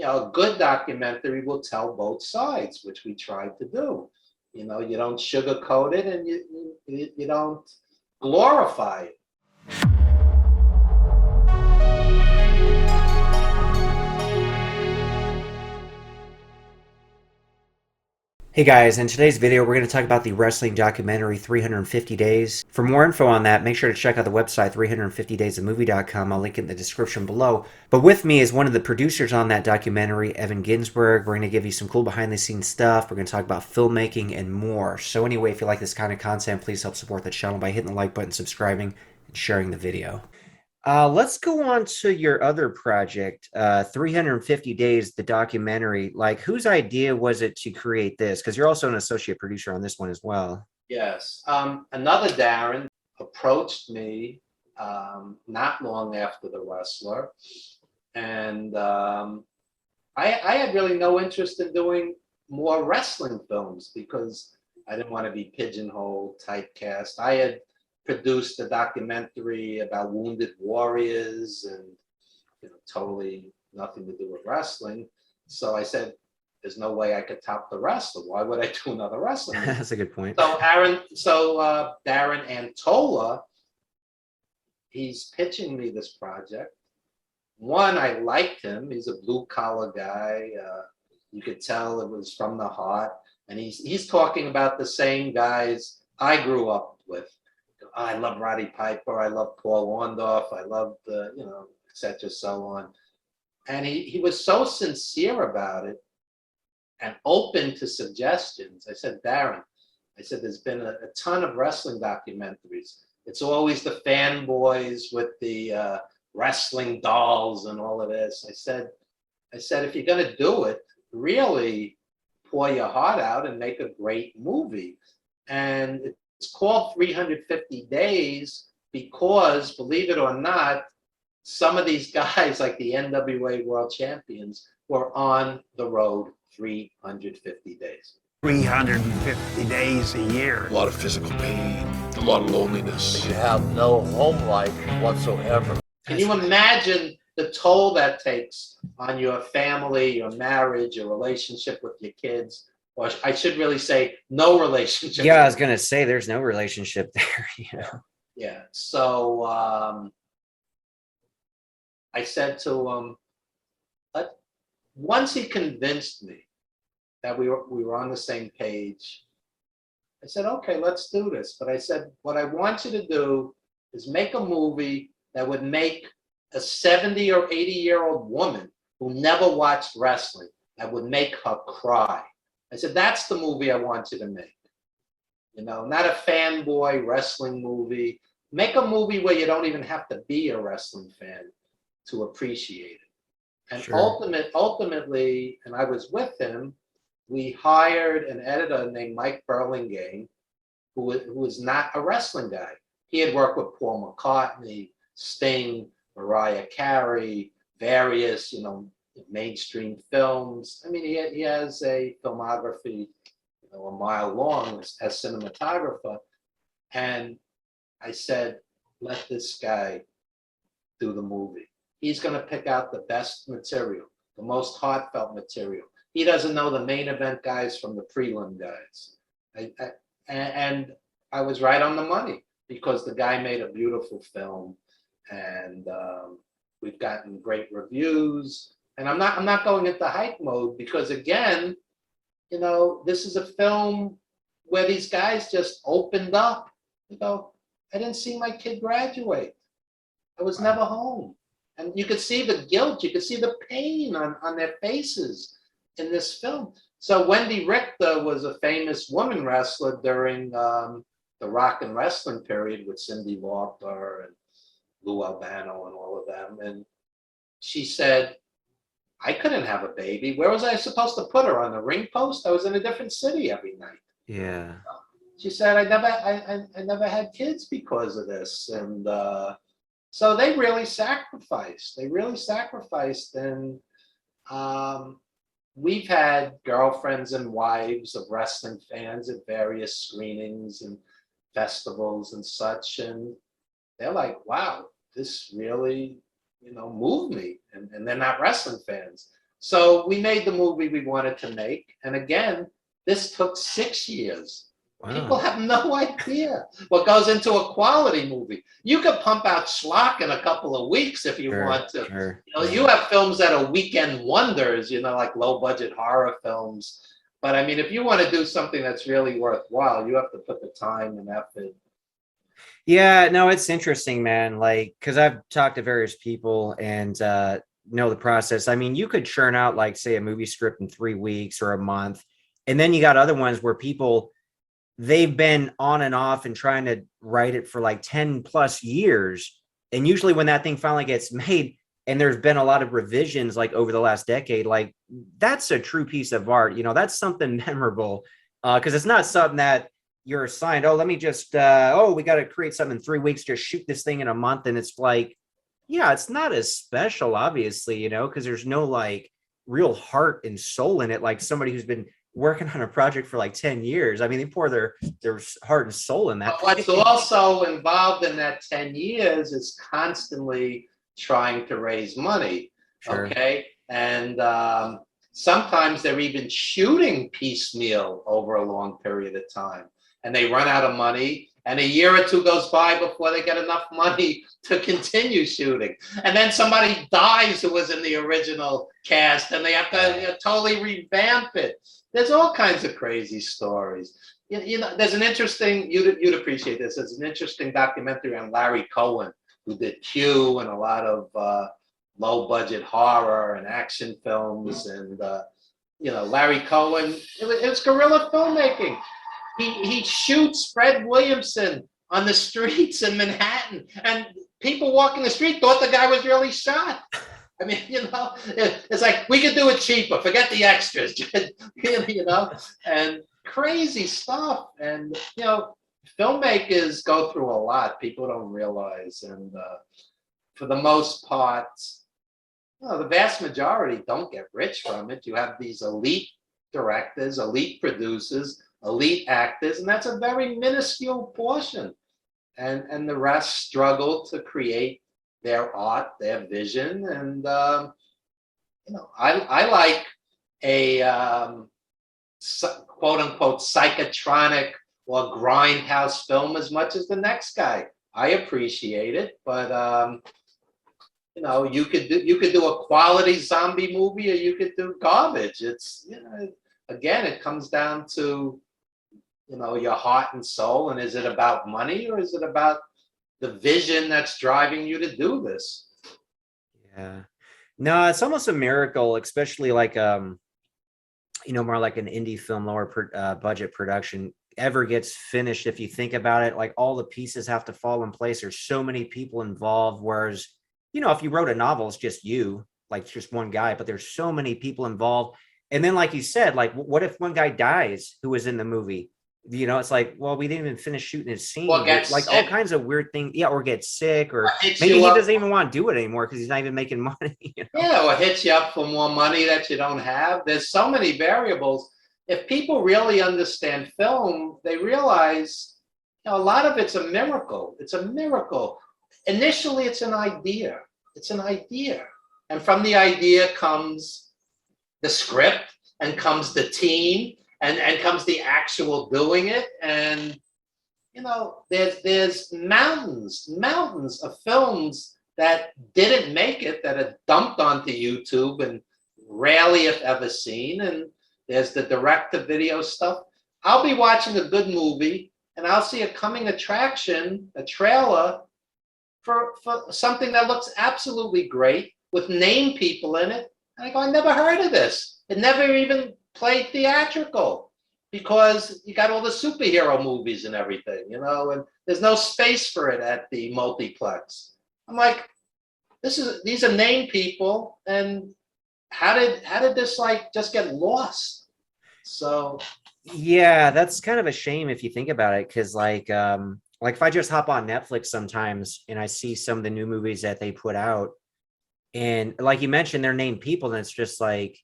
a good documentary will tell both sides, which we tried to do. You don't sugarcoat it, and you don't glorify it. Hey guys, in today's video we're going to talk about the wrestling documentary 350 Days. For more info on that, make sure to check out the website 350daysofmovie.com. I'll link it in the description below. But with me is one of the producers on that documentary, Evan Ginzburg. We're going to give you some cool behind the scenes stuff. We're going to talk about filmmaking and more. So anyway, if you like this kind of content, please help support the channel by hitting the like button, subscribing, and sharing the video. Let's go on to your other project, 350 Days, the documentary. Like, whose idea was it to create this? Because you're also an associate producer on this one as well. Yes. Another Darren approached me not long after The Wrestler, and I had really no interest in doing more wrestling films because I didn't want to be pigeonholed, typecast. I had produced a documentary about wounded warriors and totally nothing to do with wrestling. So I said, there's no way I could top The Wrestler. Why would I do another wrestling movie? That's a good point. So Darren Antola, he's pitching me this project. One, I liked him. He's a blue collar guy. You could tell it was from the heart. And he's talking about the same guys I grew up with. I love Roddy Piper. I love Paul Orndorff. I love et cetera, so on. And he was so sincere about it and open to suggestions. I said, Darren, there's been a ton of wrestling documentaries. It's always the fanboys with the wrestling dolls and all of this. I said, if you're going to do it, really pour your heart out and make a great movie. And it's called 350 Days because, believe it or not, some of these guys, like the NWA World Champions, were on the road 350 days. 350 days a year. A lot of physical pain, a lot of loneliness. You have no home life whatsoever. Can you imagine the toll that takes on your family, your marriage, your relationship with your kids? Or I should really say no relationship. Yeah, I was going to say there's no relationship there. Yeah. So I said to him, once he convinced me that we were on the same page, I said, okay, let's do this. But I said, what I want you to do is make a movie that would make a 70 or 80-year-old woman who never watched wrestling, that would make her cry. I said, that's the movie I want you to make. Not a fanboy wrestling movie. Make a movie where you don't even have to be a wrestling fan to appreciate it. And Sure. Ultimately, and I was with him, we hired an editor named Mike Burlingame, who was not a wrestling guy. He had worked with Paul McCartney, Sting, Mariah Carey, various, mainstream films. I mean, he has a filmography, a mile long as cinematographer. And I said, let this guy do the movie. He's going to pick out the best material, the most heartfelt material. He doesn't know the main event guys from the prelim guys. And I was right on the money because the guy made a beautiful film, and we've gotten great reviews. And I'm not going into hype mode because, again, this is a film where these guys just opened up. I didn't see my kid graduate. I was never home. And you could see the guilt, you could see the pain on their faces in this film. So Wendy Richter was a famous woman wrestler during the rock and wrestling period with Cyndi Lauper and Lou Albano and all of them. And she said, I couldn't have a baby. Where was I supposed to put her? On the ring post? I was in a different city every night. Yeah. She said, I never had kids because of this. And so they really sacrificed. And we've had girlfriends and wives of wrestling fans at various screenings and festivals and such. And they're like, wow, this really, moved me. And they're not wrestling fans. So we made the movie we wanted to make. And again, this took 6 years. People Wow. have no idea what goes into a quality movie. You could pump out schlock in a couple of weeks if you Sure, want to. sure. You know, you have films that are weekend wonders, you know, like low budget horror films. But I mean, if you want to do something that's really worthwhile, you have to put the time and effort. Yeah, no, it's interesting, man. Like, because I've talked to various people and know the process. I mean, you could churn out, like, say, a movie script in 3 weeks or a month. And then you got other ones where people, they've been on and off and trying to write it for like 10 plus years. And usually when that thing finally gets made, and there's been a lot of revisions like over the last decade, like that's a true piece of art. You know, that's something memorable because it's not something that you're assigned. Oh, let me just, we got to create something in 3 weeks, just shoot this thing in a month. And it's like, yeah, it's not as special, obviously, you know, because there's no like real heart and soul in it. Like somebody who's been working on a project for like 10 years. I mean, they pour their heart and soul in that. But what's also involved in that 10 years is constantly trying to raise money. Sure. Okay. And sometimes they're even shooting piecemeal over a long period of time. And they run out of money. And a year or two goes by before they get enough money to continue shooting. And then somebody dies who was in the original cast and they have to totally revamp it. There's all kinds of crazy stories. You know, there's an interesting, you'd appreciate this, there's an interesting documentary on Larry Cohen, who did Q and a lot of low budget horror and action films. And, you know, Larry Cohen, it was guerrilla filmmaking. He shoots Fred Williamson on the streets in Manhattan, and people walking the street thought the guy was really shot. I mean, you know, it's like, we could do it cheaper, forget the extras, you know, and crazy stuff. And, you know, filmmakers go through a lot, people don't realize. And for the most part, you know, the vast majority don't get rich from it. You have these elite directors, elite producers, elite actors, and that's a very minuscule portion. And the rest struggle to create their art, their vision. And, you know, I like a quote unquote psychotronic or grindhouse film as much as the next guy. I appreciate it, but you know, you could do a quality zombie movie or you could do garbage. It's, you know, again, it comes down to, you know, your heart and soul. And is it about money or is it about the vision that's driving you to do this? Yeah. No, it's almost a miracle, especially like you know, more like an indie film, lower budget production ever gets finished. If you think about it, like all the pieces have to fall in place. There's so many people involved. Whereas, you know, if you wrote a novel, it's just you, like just one guy, but there's so many people involved. And then, like you said, like what if one guy dies who was in the movie? You know, it's like, well, we didn't even finish shooting his scene. Or get Like sick. all kinds of weird things. Yeah, or get sick, or Hits maybe you he up. doesn't even want to do it anymore because he's not even making money. You know? Yeah, or hits you up for more money that you don't have. There's so many variables. If people really understand film, they realize, you know, a lot of it's a miracle. It's a miracle. Initially, it's an idea. It's an idea. And from the idea comes the script and comes the team and comes the actual doing it. And, you know, there's mountains of films that didn't make it, that are dumped onto YouTube and rarely if ever seen. And there's the direct-to-video stuff. I'll be watching a good movie and I'll see a coming attraction, a trailer for something that looks absolutely great with name people in it. And I go, I never heard of this. It never even played theatrical because you got all the superhero movies and everything, you know, and there's no space for it at the multiplex. I'm like, these are named people, and how did this like just get lost? So Yeah, that's kind of a shame if you think about it, because like if I just hop on Netflix sometimes and I see some of the new movies that they put out, and like you mentioned, they're named people, and it's just like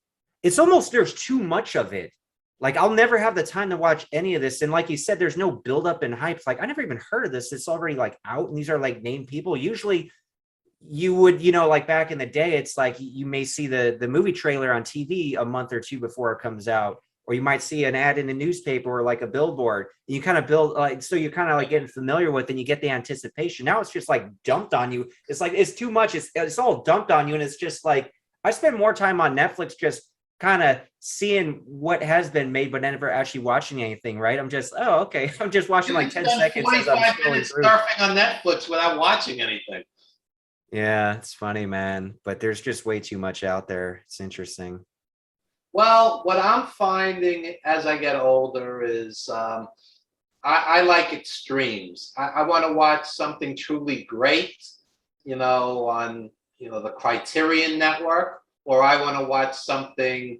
it's almost there's too much of it. Like I'll never have the time to watch any of this. And like you said, there's no buildup and hype. Like I never even heard of this. It's already like out, and these are like named people. Usually you would, you know, like back in the day, it's like you may see the movie trailer on TV a month or two before it comes out, or you might see an ad in the newspaper or like a billboard. You kind of build like, so you're kind of like getting familiar with, and you get the anticipation. Now it's just like dumped on you. It's like it's too much. It's all dumped on you, and it's just like I spend more time on Netflix just kind of seeing what has been made, but never actually watching anything. Right? I'm just, oh, okay. I'm just watching like 10 seconds as I'm 45 scrolling minutes through. surfing on Netflix without watching anything. Yeah, it's funny, man. But there's just way too much out there. It's interesting. Well, what I'm finding as I get older is I like extremes. I want to watch something truly great, on the Criterion Network, or I want to watch something,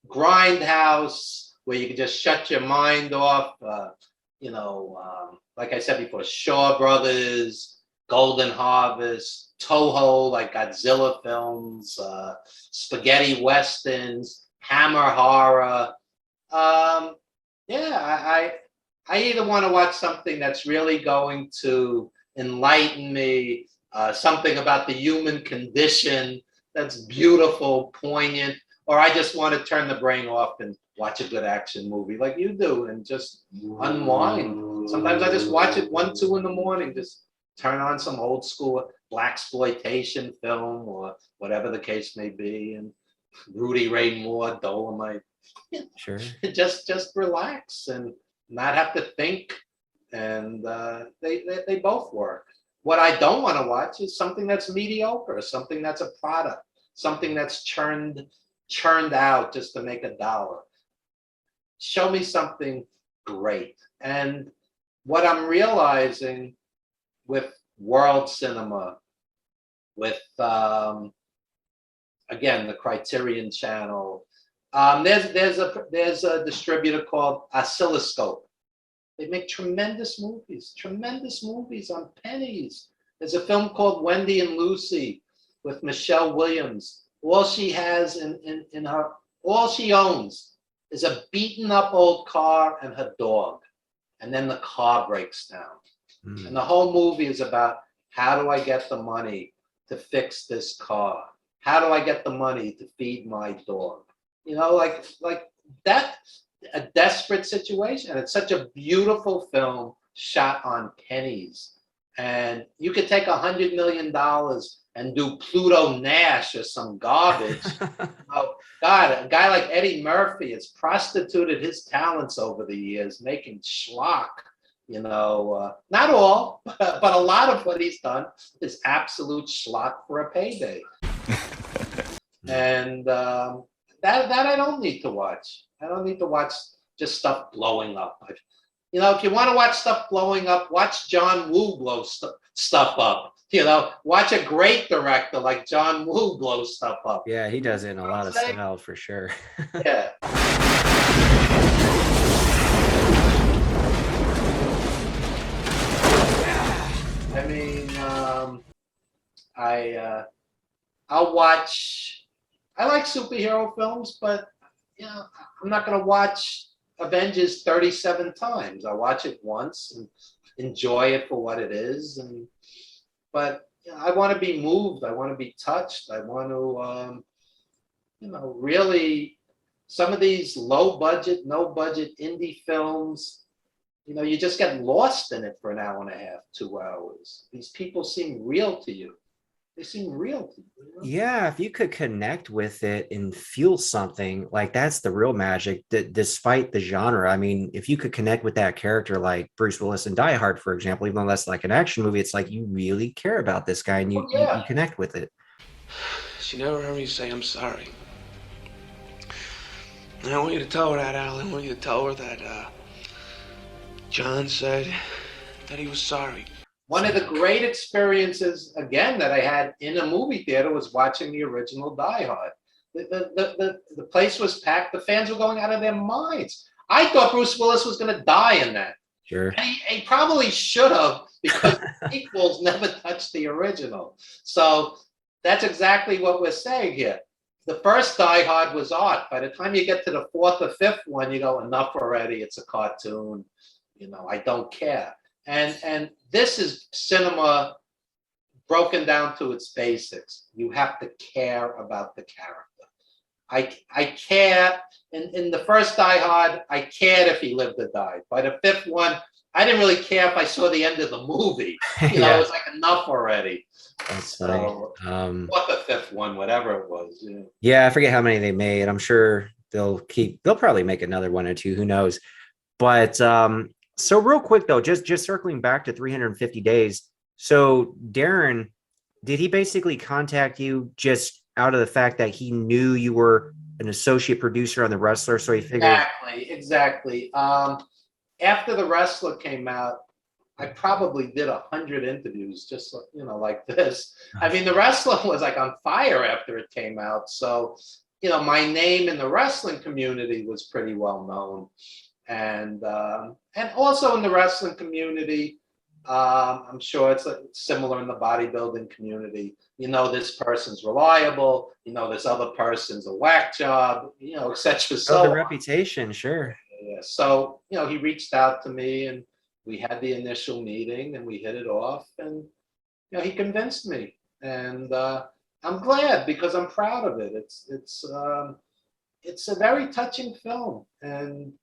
grindhouse where you can just shut your mind off. Like I said before, Shaw Brothers, Golden Harvest, Toho, like Godzilla films, spaghetti westerns, Hammer horror. Yeah, I either want to watch something that's really going to enlighten me, something about the human condition that's beautiful, poignant, or I just want to turn the brain off and watch a good action movie like you do and just unwind. Sometimes I just watch it 1, 2 in the morning, just turn on some old school blaxploitation film or whatever the case may be, and Rudy Ray Moore, Dolomite. Sure. just relax and not have to think, and they both work. What I don't want to watch is something that's mediocre, something that's a product, something that's churned out just to make $1. Show me something great. And what I'm realizing with world cinema, with again the Criterion Channel, there's a distributor called Oscilloscope. They make tremendous movies on pennies. There's a film called Wendy and Lucy with Michelle Williams. All she has in her, all she owns is a beaten up old car and her dog. And then the car breaks down. And the whole movie is about, how do I get the money to fix this car? How do I get the money to feed my dog? Like that, a desperate situation. And it's such a beautiful film shot on pennies. And you could take $100 million and do Pluto Nash or some garbage. Oh, God, a guy like Eddie Murphy has prostituted his talents over the years, making schlock. Not all, but a lot of what he's done is absolute schlock for a payday. And that I don't need to watch. I don't need to watch just stuff blowing up. If you want to watch stuff blowing up, watch John Woo blow stuff up. Watch a great director like John Woo blow stuff up. Yeah, he does it in a lot of style for sure. Yeah. I mean, I'll watch. I like superhero films, but I'm not going to watch Avengers 37 times. I watch it once and enjoy it for what it is, but I want to be moved. I want to be touched. I want to, really. Some of these low budget, no budget indie films. You just get lost in it for an hour and a half, 2 hours. These people seem real to you. They seem real to you. Yeah, if you could connect with it and feel something, like that's the real magic, despite the genre. I mean, if you could connect with that character like Bruce Willis in Die Hard, for example, even though that's like an action movie, it's like you really care about this guy and you connect with it. She never heard me say I'm sorry. And I want you to tell her that, Alan. I want you to tell her that John said that he was sorry. One of the great experiences, again, that I had in a movie theater was watching the original Die Hard. The place was packed. The fans were going out of their minds. I thought Bruce Willis was going to die in that. Sure. And he probably should have, because the sequels never touched the original. So that's exactly what we're saying here. The first Die Hard was art. By the time you get to the 4th or 5th one, you go, enough already. It's a cartoon. I don't care. And this is cinema broken down to its basics, you have to care about the character. I care in the first Die Hard, I cared if he lived or died. By the fifth one, I didn't really care if I saw the end of the movie. You know, Yeah. it was like enough already. That's funny. So, what the fifth one, whatever it was. Yeah. Yeah, I forget how many they made. I'm sure they'll probably make another one or two, who knows. But so real quick though, just circling back to 350 days. So Darren, did he basically contact you just out of the fact that he knew you were an associate producer on The Wrestler? So he figured. Exactly. After The Wrestler came out, I probably did 100 interviews, just like this. I mean, The Wrestler was like on fire after it came out. So, my name in the wrestling community was pretty well known, and also in the wrestling community, I'm sure it's similar in the bodybuilding community. This person's reliable. This other person's a whack job. Etc. Oh, the reputation, sure. Yeah. So he reached out to me, and we had the initial meeting, and we hit it off, and he convinced me, and I'm glad because I'm proud of it. It's a very touching film, and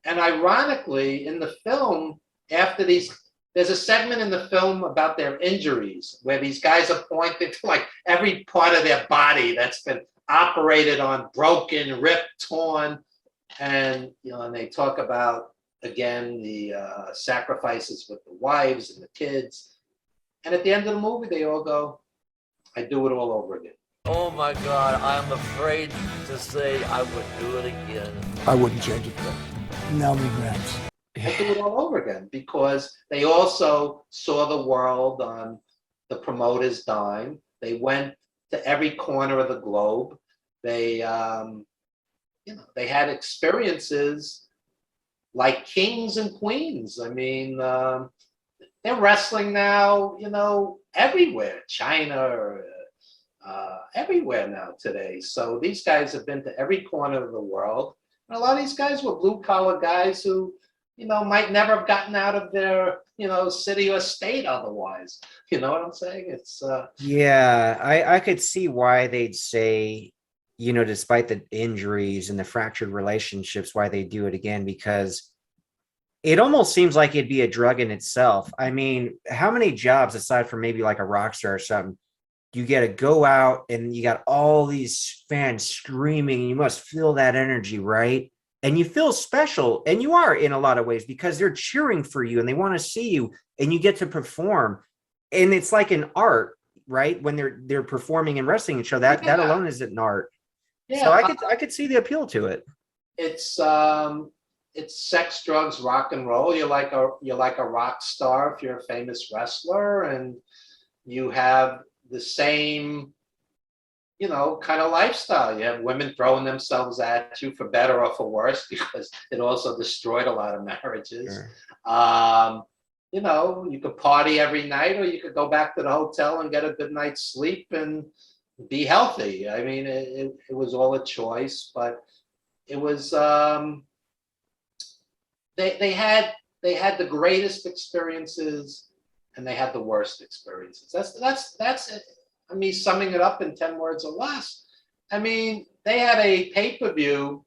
ironically, in the film, there's a segment in the film about their injuries where these guys are pointing to like every part of their body that's been operated on, broken, ripped, torn, and and they talk about again the sacrifices with the wives and the kids, and at the end of the movie they all go, "I do it all over again." Oh my God, I'm afraid to say I would do it again. I wouldn't change it though. No regrets. I do it all over again because they also saw the world on the promoter's dime. They went to every corner of the globe. They, they had experiences like kings and queens. I mean, they're wrestling now, everywhere, China, everywhere now today. So these guys have been to every corner of the world. And a lot of these guys were blue collar guys who, might never have gotten out of their, city or state otherwise. You know what I'm saying? It's yeah, I could see why they'd say, despite the injuries and the fractured relationships, why they do it again, because it almost seems like it'd be a drug in itself. I mean, how many jobs aside from maybe like a rock star or something, you get to go out and you got all these fans screaming, and you must feel that energy, right? And you feel special, and you are in a lot of ways because they're cheering for you and they want to see you, and you get to perform. And it's like an art, right? When they're performing and wrestling each other, that alone is an art. yeah. So I could see the appeal to it. It's sex, drugs, rock and roll. You're like a rock star if you're a famous wrestler, and you have the same kind of lifestyle. You have women throwing themselves at you for better or for worse, because it also destroyed a lot of marriages. Sure. You could party every night, or you could go back to the hotel and get a good night's sleep and be healthy. I mean, it was all a choice, but it was they had the greatest experiences and they had the worst experiences. That's it. I mean, summing it up in 10 words or less. I mean, they had a pay-per-view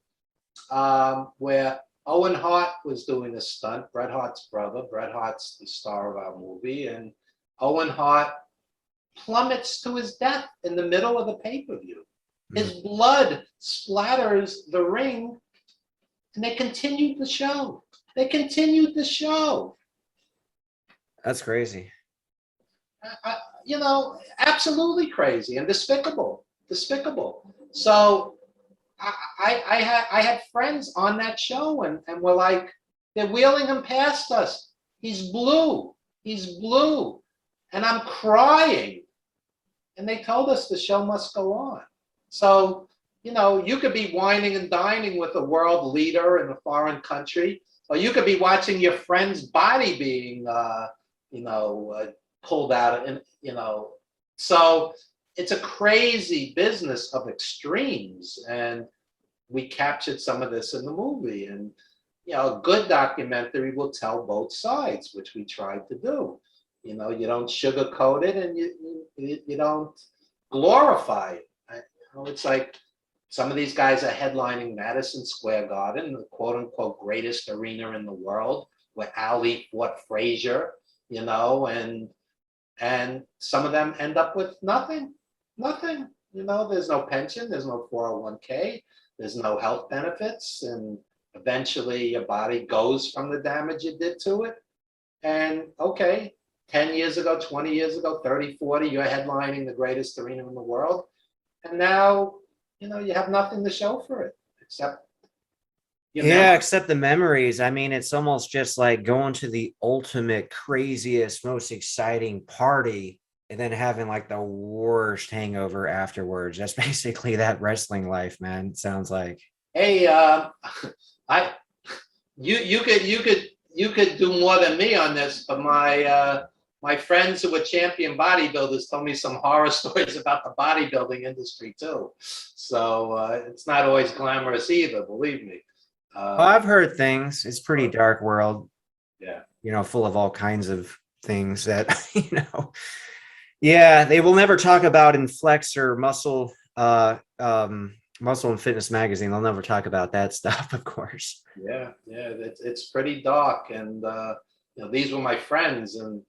where Owen Hart was doing a stunt, Bret Hart's brother. Bret Hart's the star of our movie, and Owen Hart plummets to his death in the middle of the pay-per-view. His blood splatters the ring, and they continued the show. That's crazy. Absolutely crazy and despicable. So I had friends on that show, and we're like, they're wheeling him past us. He's blue. And I'm crying. And they told us the show must go on. So, you could be whining and dining with a world leader in a foreign country, or you could be watching your friend's body being, pulled out, and so it's a crazy business of extremes, and we captured some of this in the movie. And a good documentary will tell both sides, which we tried to do. You know, you don't sugarcoat it, and you don't glorify it. It's like some of these guys are headlining Madison Square Garden, the quote unquote greatest arena in the world, where Ali fought Frazier, you know, and some of them end up with nothing. You know, there's no pension, there's no 401k, there's no health benefits, and eventually your body goes from the damage you did to it. And okay, 10 years ago, 20 years ago, 30, 40, you're headlining the greatest arena in the world. And now, you know, you have nothing to show for it except except the memories. I mean, it's almost just like going to the ultimate, craziest, most exciting party and then having like the worst hangover afterwards. That's basically that wrestling life, man. It sounds like. Hey, I you could do more than me on this, but my friends who were champion bodybuilders told me some horror stories about the bodybuilding industry too. So it's not always glamorous either, believe me. Well, I've heard things. It's pretty dark world. Yeah. You know, full of all kinds of things that, you know, yeah, they will never talk about in Flex or Muscle and Fitness magazine. They'll never talk about that stuff, of course. Yeah, it's pretty dark, and you know, these were my friends, and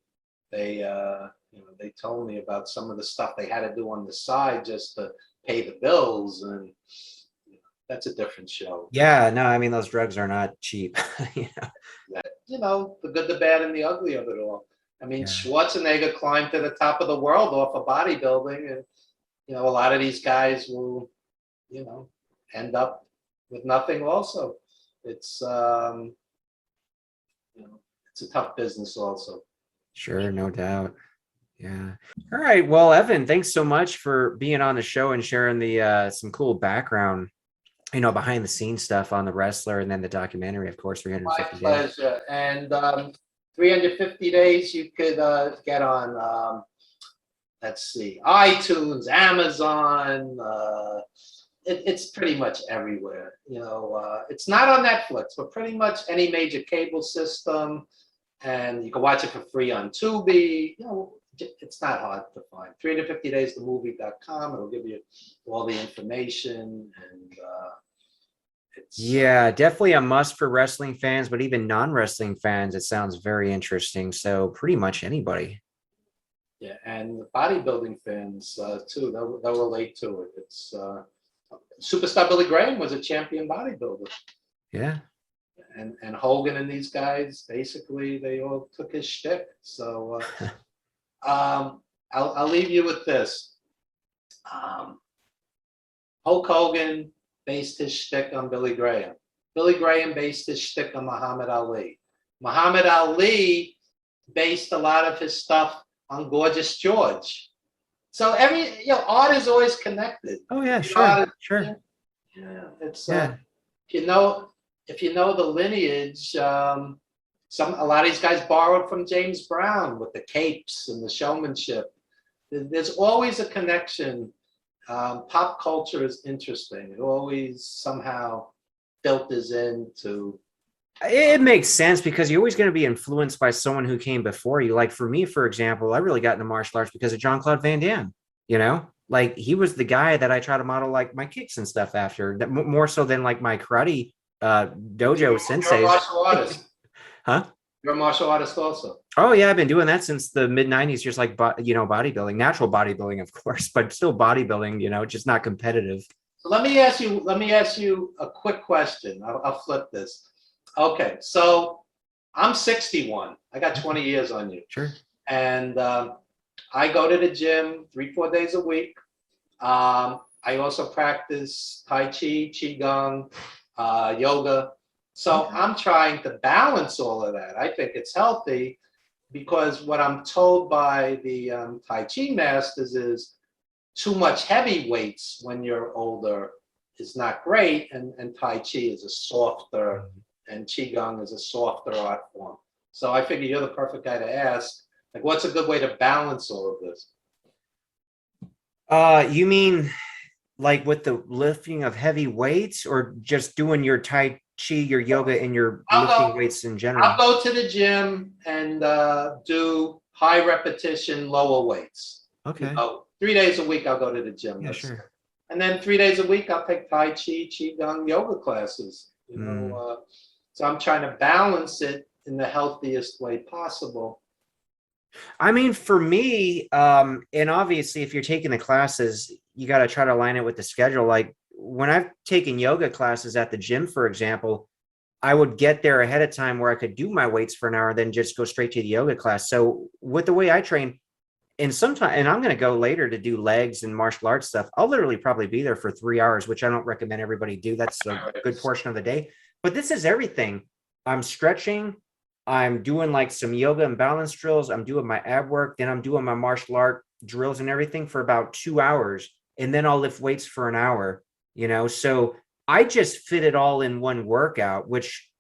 they you know, they told me about some of the stuff they had to do on the side just to pay the bills, and you know, that's a different show. Yeah, no, I mean, those drugs are not cheap. You know, the good, the bad, and the ugly of it all. I mean, Yeah. Schwarzenegger climbed to the top of the world off of bodybuilding, and you know, a lot of these guys will, you know, end up with nothing also. It's you know, it's a tough business also. Sure, no doubt. Yeah. All right. Well, Evan, thanks so much for being on the show and sharing the some cool background, you know, behind the scenes stuff on the wrestler and then the documentary, of course, My 350 days. pleasure. And 350 days you could get on, let's see, iTunes, Amazon. It's pretty much everywhere. You know, it's not on Netflix, but pretty much any major cable system. And you can watch it for free on Tubi. You know, it's not hard to find. 350daysthemovie.com. It'll give you all the information, and it's Yeah, definitely a must for wrestling fans, but even non-wrestling fans, it sounds very interesting. So pretty much anybody. yeah, and bodybuilding fans too. They'll relate to it. It's Superstar Billy Graham was a champion bodybuilder. Yeah. And Hogan and these guys, basically, they all took his shtick. So I'll leave you with this. Hulk Hogan based his shtick on Billy Graham. Billy Graham based his shtick on Muhammad Ali. Muhammad Ali based a lot of his stuff on Gorgeous George. So you know, art is always connected. Oh yeah, sure, sure. Yeah, it's Yeah. if you know the lineage, a lot of these guys borrowed from James Brown with the capes and the showmanship. There's always a connection. Pop culture is interesting. It always somehow filters into. It makes sense because you're always going to be influenced by someone who came before you. Like for me, for example, I really got into martial arts because of Jean-Claude Van Damme. You know, like he was the guy that I try to model like my kicks and stuff after, that more so than like my karate dojo senseis. You're a martial artist. Huh? You're a martial artist also. Oh yeah, I've been doing that since the mid 90s, just like you know, bodybuilding, natural bodybuilding, of course, but still bodybuilding, you know, just not competitive. So let me ask you a quick question. I'll flip this. Okay, so I'm 61. I got 20 years on you. Sure. And I go to the gym 3-4 days a week. I also practice Tai Chi, Qigong, yoga. So I'm trying to balance all of that. I think it's healthy because what I'm told by the Tai Chi masters is too much heavy weights when you're older is not great. And Tai Chi is a softer, and Qigong is a softer art form. So I figure you're the perfect guy to ask. Like, what's a good way to balance all of this? You mean like with the lifting of heavy weights, or just doing your Tai Chi, your yoga, and your lifting weights in general? I'll go to the gym and do high repetition, lower weights. Okay. 3 days a week I'll go to the gym. Yeah, sure. And then 3 days a week I'll take Tai Chi, Qigong, yoga classes. So I'm trying to balance it in the healthiest way possible. I mean, for me, and obviously if you're taking the classes, you got to try to align it with the schedule. Like when I've taken yoga classes at the gym, for example, I would get there ahead of time where I could do my weights for an hour, then just go straight to the yoga class. So with the way I train, and sometimes, and I'm going to go later to do legs and martial arts stuff, I'll literally probably be there for 3 hours, which I don't recommend everybody do. That's a good portion of the day. But this is everything. I'm stretching. I'm doing like some yoga and balance drills. I'm doing my ab work. Then I'm doing my martial art drills and everything for about 2 hours. And then I'll lift weights for an hour, So I just fit it all in one workout, which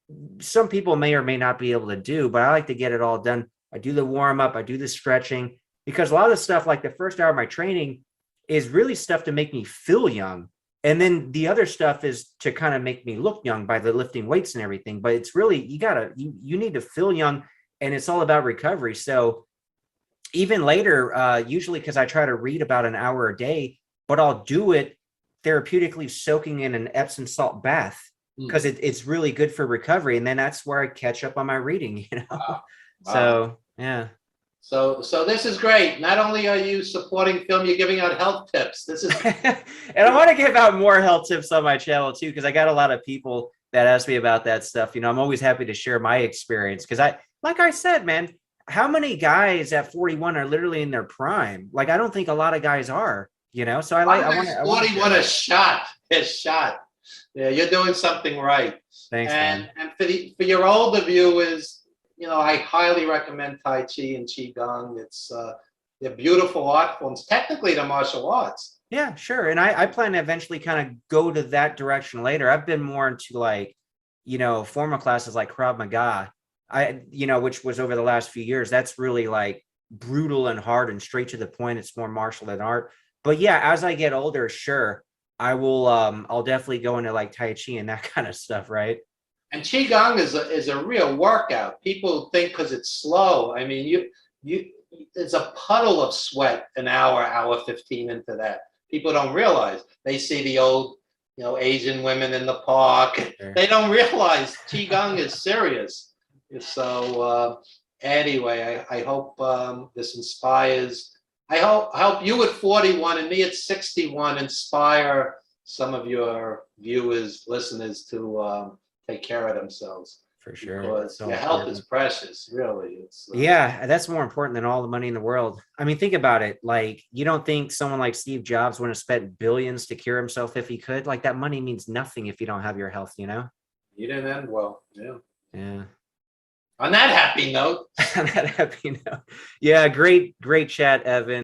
some people may or may not be able to do, but I like to get it all done. I do the warm up, I do the stretching, because a lot of the stuff, like the first hour of my training, is really stuff to make me feel young. And then the other stuff is to kind of make me look young by the lifting weights and everything. But it's really, you need to feel young, and it's all about recovery. So even later, usually because I try to read about an hour a day, but I'll do it therapeutically soaking in an Epsom salt bath because it's really good for recovery. And then that's where I catch up on my reading, Wow. So, yeah. So this is great. Not only are you supporting film, you're giving out health tips. This is And I want to give out more health tips on my channel too, because I got a lot of people that ask me about that stuff. I'm always happy to share my experience because like I said, man, how many guys at 41 are literally in their prime? Like, I don't think a lot of guys are, so I want to 41 a shot. Yeah, you're doing something right. Thanks, man. And for your older viewers, I highly recommend Tai Chi and Qigong. They're beautiful art forms. Technically, they're martial arts. Yeah, sure. And I plan to eventually kind of go to that direction later. I've been more into like, formal classes like Krav Maga, which was over the last few years. That's really like brutal and hard and straight to the point. It's more martial than art. But yeah, as I get older, sure, I will. I'll definitely go into like Tai Chi and that kind of stuff, right? And Qigong is a real workout. People think because it's slow. I mean, it's a puddle of sweat an hour 15 into that. People don't realize. They see the old, Asian women in the park. Sure. They don't realize Qigong is serious. So anyway, I hope this inspires. I hope you at 41 and me at 61 inspire some of your viewers, listeners to take care of themselves. For sure. Because your health is precious, really. Yeah, that's more important than all the money in the world. I mean, think about it. Like, you don't think someone like Steve Jobs would have spent billions to cure himself if he could? Like, that money means nothing if you don't have your health, You didn't end well. Yeah. Yeah. On that happy note. On that happy note. Yeah, great chat, Evan.